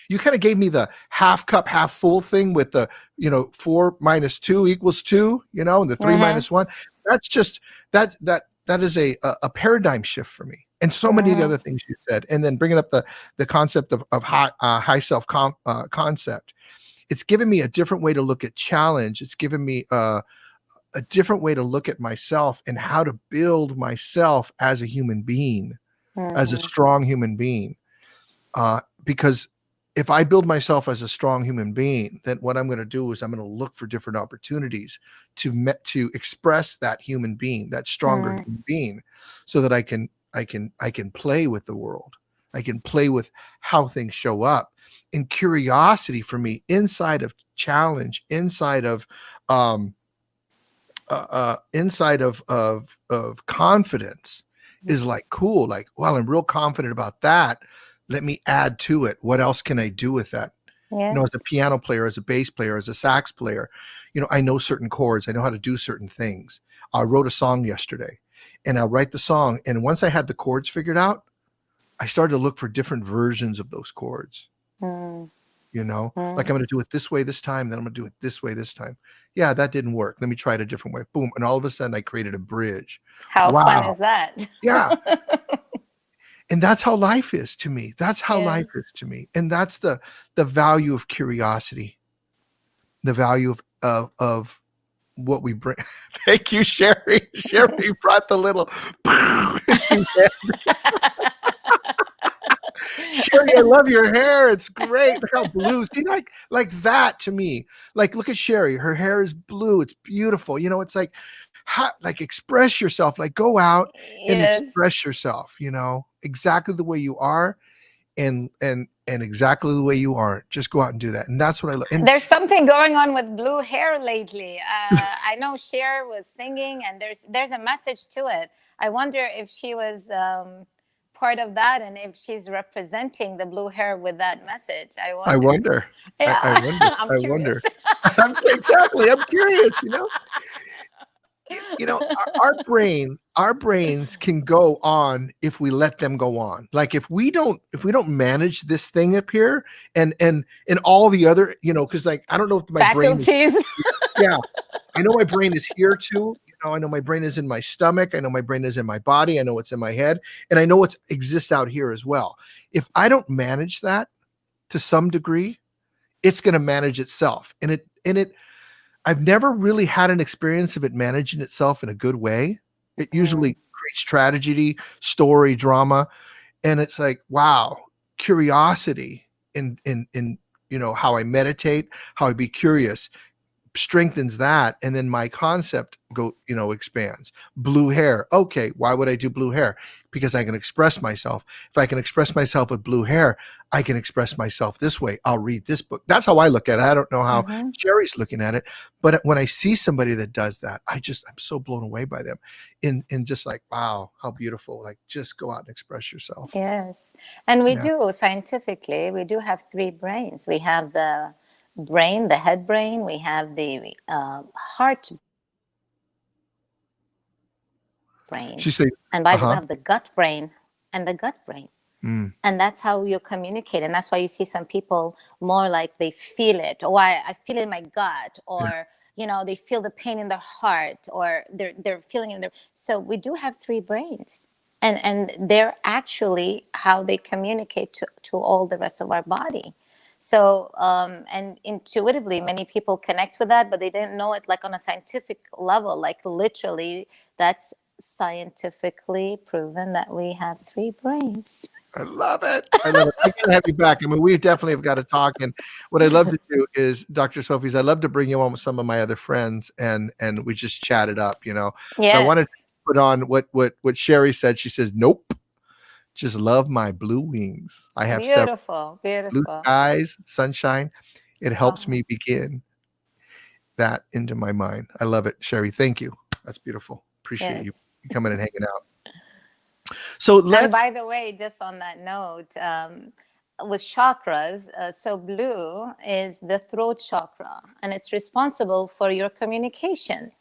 You kind of gave me the half cup, half full thing with the, 4 minus 2 equals 2, and the 3 minus 1. That's just, that is a paradigm shift for me. And so many of the other things you said, and then bringing up the concept of high self concept. It's given me a different way to look at challenge. It's given me a different way to look at myself and how to build myself as a human being, as a strong human being. Because if I build myself as a strong human being, then what I'm going to do is I'm going to look for different opportunities to express that human being, that stronger human being, so that I can play with the world. I can play with how things show up. And curiosity for me, inside of challenge, inside of confidence, is like cool. Like, well, I'm real confident about that. Let me add to it. What else can I do with that? Yes. As a piano player, as a bass player, as a sax player, I know certain chords. I know how to do certain things. I wrote a song yesterday, and I'll write the song. And once I had the chords figured out, I started to look for different versions of those chords. Like, I'm going to do it this way this time, then I'm going to do it this way this time. Yeah, that didn't work. Let me try it a different way. Boom. And all of a sudden I created a bridge. How fun is that? Yeah. And that's how life is to me. That's how life is to me. And that's the value of curiosity, the value of what we bring. Thank you, Sherry. Sherry brought the little. Sherry, I love your hair. It's great. Look how blue. See, like that to me. Like, look at Sherry. Her hair is blue. It's beautiful. It's like, express yourself. Like, go out and express yourself. Exactly the way you are, and exactly the way you aren't. Just go out and do that. And that's what I love. And there's something going on with blue hair lately. I know Cher was singing, and there's a message to it. I wonder if she was part of that, and if she's representing the blue hair with that message. I wonder. Yeah. I wonder. Exactly. I'm curious. Our brains can go on if we let them go on. Like, if we don't manage this thing up here and all the other, because, like, I don't know if my faculties. Brain is, yeah, I know my brain is here too. I know my brain is in my stomach. I know my brain is in my body. I know it's in my head, and I know it exists out here as well. If I don't manage that to some degree, it's going to manage itself. And I've never really had an experience of it managing itself in a good way. It usually creates tragedy, story, drama. And it's like, wow, curiosity in how I meditate, how I be curious, strengthens that. And then my concept expands. Blue hair. Okay. Why would I do blue hair? Because I can express myself. If I can express myself with blue hair, I can express myself this way. I'll read this book. That's how I look at it. I don't know how Sherry's looking at it, but when I see somebody that does that, I'm so blown away by them in just like, wow, how beautiful. Like, just go out and express yourself. Yes. And we do scientifically, we do have 3 brains. We have the brain, the head brain. We have the heart brain. She said, and we have the gut brain and the gut brain. And that's how you communicate. And that's why you see some people more like they feel it. Or I feel it in my gut, or they feel the pain in their heart, or they're feeling it in their. So we do have 3 brains, and they're actually how they communicate to all the rest of our body. So, and intuitively, many people connect with that, but they didn't know it like on a scientific level, like literally that's scientifically proven that we have 3 brains. I love it. I love it. I gotta have you back. I mean, we definitely have got to talk. And what I love to do is, Dr. Sophie, I love to bring you on with some of my other friends, and we just chat it up, Yes. I wanted to put on what Sherry said. She says, nope. just love my blue wings. I have several Beautiful, blue beautiful. skies, sunshine. It helps Oh, me begin that into my mind. I love it, Sherry. Thank you. That's beautiful. Appreciate you yes. coming and hanging out. So And let's. by the way, just on that note, with chakras, so blue is the throat chakra, and it's responsible for your communication.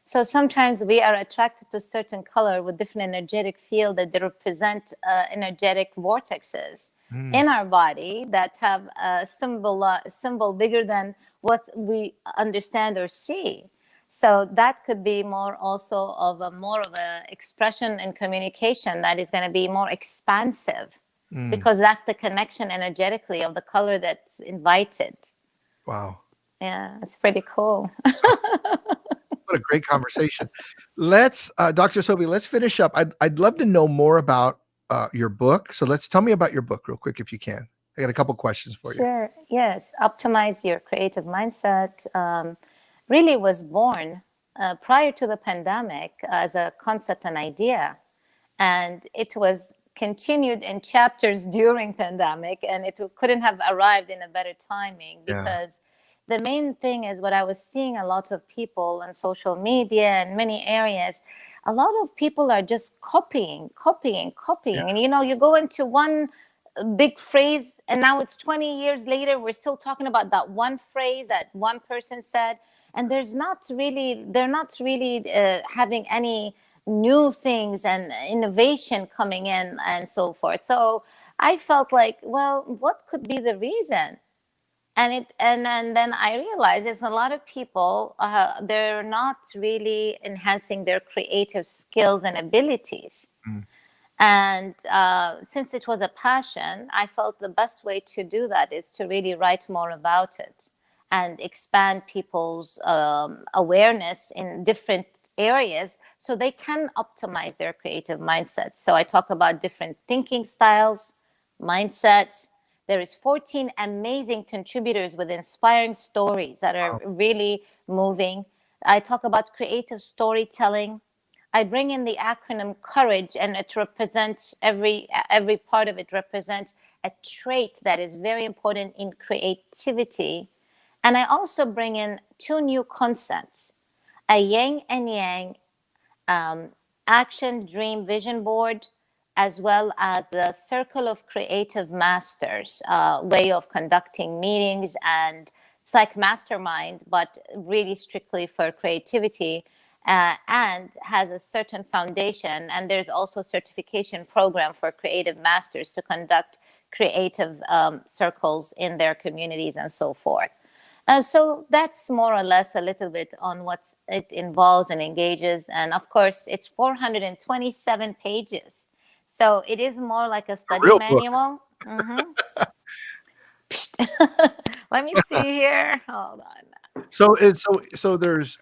So sometimes we are attracted to certain color with different energetic field that they represent energetic vortexes Mm, in our body that have a symbol bigger than what we understand or see. So that could be more also of a more of a expression and communication that is going to be more expansive, mm, because that's the connection energetically of the color that's invited. wow. Yeah, it's pretty cool. What a great conversation. Let's, Dr. Sophie, let's finish up. I'd love to know more about your book. So let's tell me about your book real quick, if you can. I got a couple questions for you. Sure. Yes. Optimize your creative mindset really was born prior to the pandemic as a concept and idea, and it was continued in chapters during pandemic, and it couldn't have arrived in a better timing, Yeah. because the main thing is what I was seeing a lot of people on social media and many areas. A lot of people are just copying. And you go into one big phrase, and now it's 20 years later we're still talking about that one phrase that one person said, and they're not really having any new things and innovation coming in and so forth. So I felt like, well, what could be the reason? And then I realized there's a lot of people, they're not really enhancing their creative skills and abilities. Mm, And since it was a passion, I felt the best way to do that is to really write more about it and expand people's awareness in different areas so they can optimize their creative mindset. So I talk about different thinking styles, mindsets. There is 14 amazing contributors with inspiring stories that are wow. really moving. I talk about creative storytelling. I bring in the acronym courage, and it represents every part of it represents a trait that is very important in creativity. And I also bring in two new concepts: a yin and yang action dream vision board, as well as the circle of creative masters way of conducting meetings. And it's like mastermind, but really strictly for creativity, and has a certain foundation. And there's also a certification program for creative masters to conduct creative circles in their communities and so forth. So that's more or less a little bit on what it involves and engages. And of course, it's 427 pages. So it is more like a A study real book. manual. Let me see here. Hold on. So there's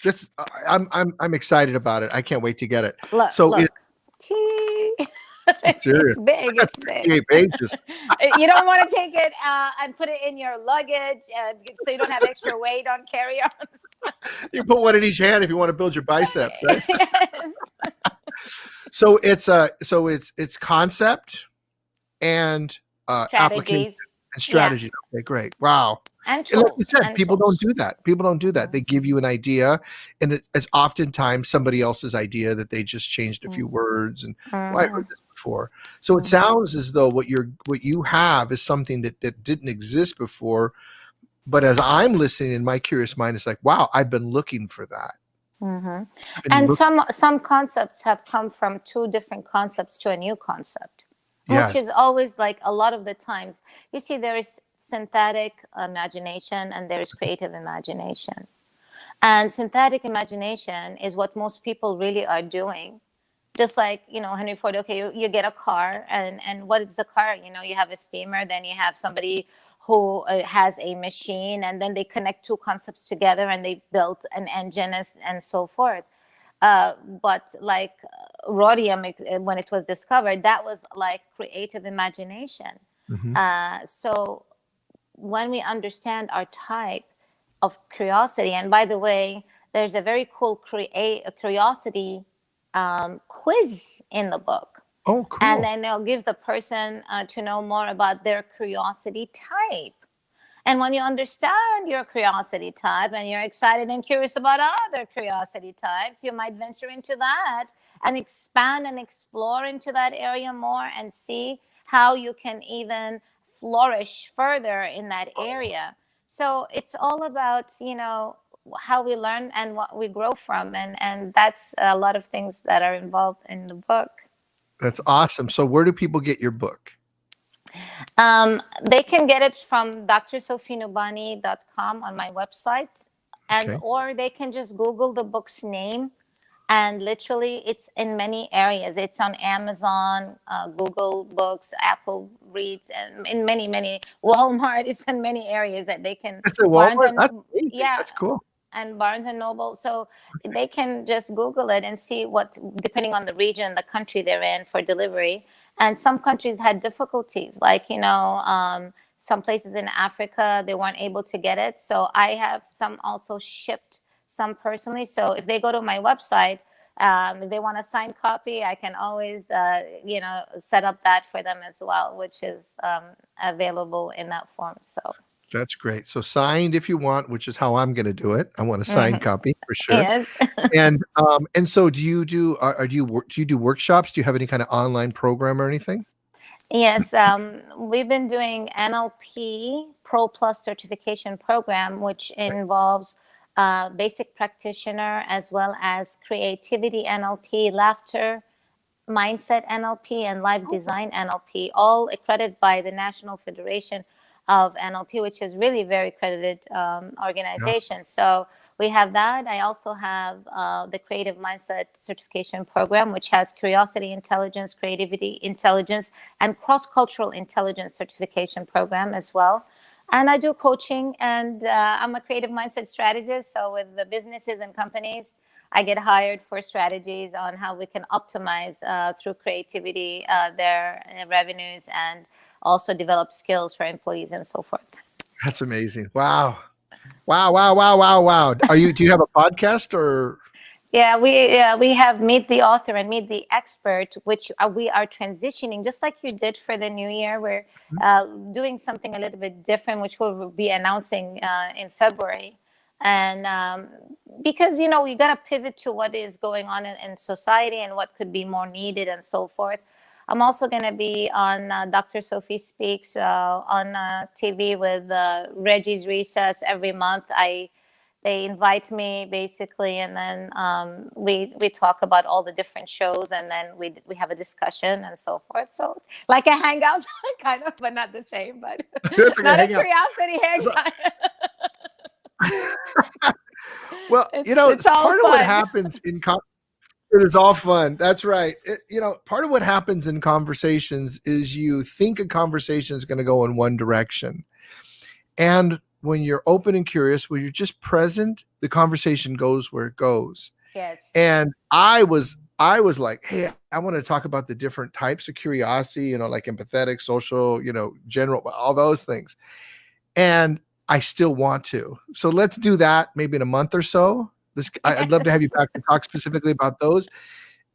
this. I'm excited about it. I can't wait to get it. Look, So look. Gee. it's, serious. it's big. I got It's big. 68 pages. You don't want to take it and put it in your luggage so you don't have extra weight on carry-ons. You put one in each hand if you want to build your biceps, right? Yes. So it's concept and application Strategies. and Yeah. strategy. Okay, great. Wow. And And like you tools. said, And people don't tools. do that. People don't do that. They give you an idea, and it's oftentimes somebody else's idea that they just changed a few words. And well, I heard this before. So it sounds as though what you have is something that didn't exist before. But as I'm listening in my curious mind, it's like, wow, I've been looking for that. I've been And looking. some concepts have come from two different concepts to a new concept, which Yes. is always like a lot of the times. You see, there is synthetic imagination and there is creative imagination. And synthetic imagination is what most people really are doing. Just like, Henry Ford, okay, you get a car, and what is the car? You have a steamer, then you have somebody who has a machine, and then they connect two concepts together and they built an engine and so forth. But like rhodium, when it was discovered, that was like creative imagination. Hmm. So when we understand our type of curiosity, and by the way, there's a very cool curiosity quiz in the book. Oh, And cool. then it'll give the person to know more about their curiosity type. And when you understand your curiosity type and you're excited and curious about other curiosity types, you might venture into that and expand and explore into that area more and see how you can even flourish further in that area. So it's all about, how we learn and what we grow from. And that's a lot of things that are involved in the book. That's awesome. So where do people get your book? They can get it from drsophienubani.com on my website, and Okay. or they can just Google the book's name, and literally it's in many areas. It's on Amazon, Google Books, Apple Reads, and in many Walmart. It's in many areas that they can. It's at Barnes Walmart? and That's amazing. yeah, That's cool. and Barnes and Noble. So they can just Google it and see what, depending on the region, the country they're in for delivery. And some countries had difficulties, like, some places in Africa, they weren't able to get it. So I have some also shipped some personally. So if they go to my website, if they want a signed copy, I can always, set up that for them as well, which is available in that form. So. That's great. So signed if you want, which is how I'm gonna do it. I want a signed Mhm. copy for sure. Yes. And so do you do workshops? Do you have any kind of online program or anything? Yes, we've been doing NLP Pro Plus certification program, which involves basic practitioner as well as creativity NLP, laughter, mindset NLP, and life design NLP, all accredited by the National Federation of NLP, which is really very accredited Yeah. organization. So we have that. I also have the Creative Mindset Certification Program, which has Curiosity Intelligence, Creativity Intelligence, and Cross-Cultural Intelligence Certification Program as well. And I do coaching, and I'm a creative mindset strategist. So with the businesses and companies, I get hired for strategies on how we can optimize through creativity their revenues, and also develop skills for employees and so forth. That's amazing. Wow. Wow, wow, wow, wow, wow. Do you have a podcast or Yeah, we have Meet the Author and Meet the Expert, which we are transitioning, just like you did for the new year. We're doing something a little bit different, which we'll be announcing in February. And because, you got to pivot to what is going on in society and what could be more needed and so forth. I'm also going to be on Dr. Sophie Speaks on TV with Reggie's Recess every month. They invite me basically, and then we talk about all the different shows, and then we have a discussion and so forth. So like a hangout, kind of, but not the same. But it's like a not a hangout? curiosity So hangout. well, It's it's all part of what fun. happens it is all fun. That's right. Part of what happens in conversations is you think a conversation is going to go in one direction. And when you're open and curious, when you're just present, the conversation goes where it goes. Yes. And I was like, hey, I want to talk about the different types of curiosity, like empathetic, social, general, all those things. And I still want to. So let's do that maybe in a month or so. I'd love to have you back to talk specifically about those.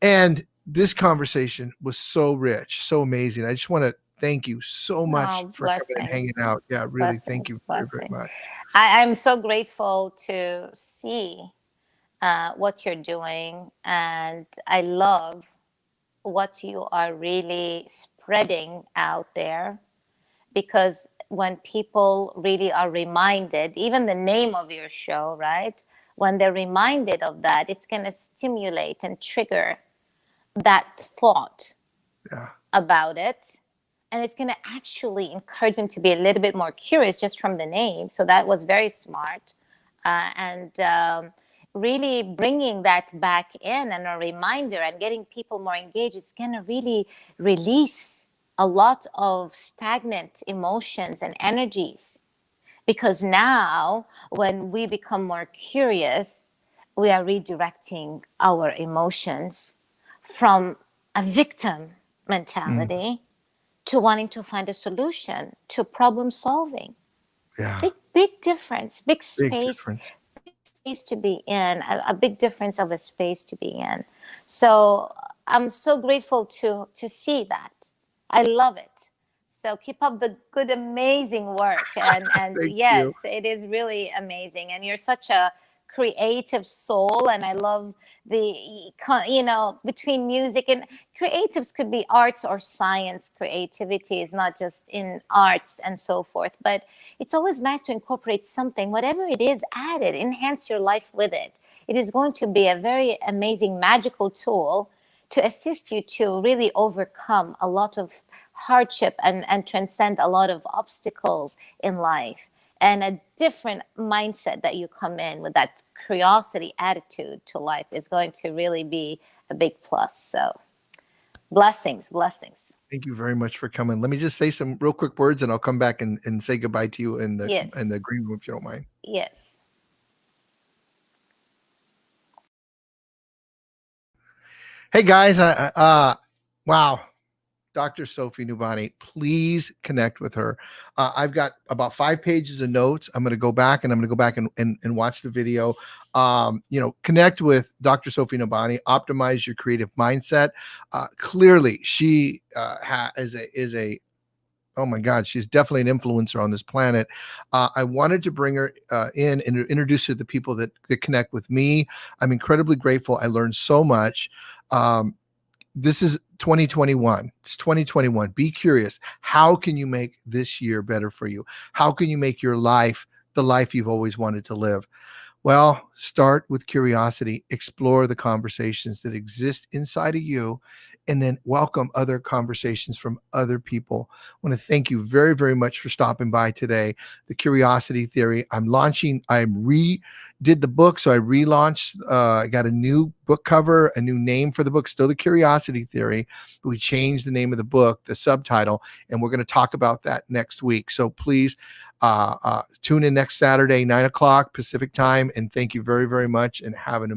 And this conversation was so rich, so amazing. I just want to thank you so much Oh, for coming and hanging blessings, out. Yeah, really, thank you blessings, very, very blessings. much. I'm so grateful to see what you're doing, and I love what you are really spreading out there, because when people really are reminded, even the name of your show, right? When they're reminded of that, it's going to stimulate and trigger that thought Yeah, about it. And it's going to actually encourage them to be a little bit more curious just from the name. So that was very smart. And really bringing that back in, and a reminder, and getting people more engaged is going to really release a lot of stagnant emotions and energies. Because now, when we become more curious, we are redirecting our emotions from a victim mm, mentality to wanting to find a solution, to problem solving. yeah, Big difference, big difference. big space to be in, a big difference of a space to be in. So I'm so grateful to see that. I love it. So keep up the good, amazing work. And Thank you. yes, it is really amazing. And you're such a creative soul. And I love between music and creatives could be arts or science. Creativity is not just in arts and so forth, but it's always nice to incorporate something, whatever it is, add it, enhance your life with it. It is going to be a very amazing, magical tool to assist you to really overcome a lot of hardship and transcend a lot of obstacles in life. And a different mindset that you come in with, that curiosity attitude to life, is going to really be a big plus. So blessings, blessings. Thank you very much for coming. Let me just say some real quick words and I'll come back and say goodbye to you Yes, in the green room if you don't mind. yes. Hey guys, wow. Dr. Sophie Nubani, please connect with her. I've got about 5 pages of notes. I'm going to go back and watch the video. Connect with Dr. Sophie Nubani, optimize your creative mindset. Clearly, she is a oh my God, she's definitely an influencer on this planet. I wanted to bring her in and introduce her to the people that connect with me. I'm incredibly grateful. I learned so much. This is 2021. It's 2021. Be curious. How can you make this year better for you? How can you make your life the life you've always wanted to live? Well, start with curiosity, explore the conversations that exist inside of you, and then welcome other conversations from other people. I want to thank you very, very much for stopping by today. The Curiosity Theory. Did the book, so I relaunched. I got a new book cover, a new name for the book, still The Curiosity Theory, but we changed the name of the book, the subtitle, and we're going to talk about that next week. So please tune in next Saturday, 9 o'clock Pacific time, and thank you very, very much, and have an amazing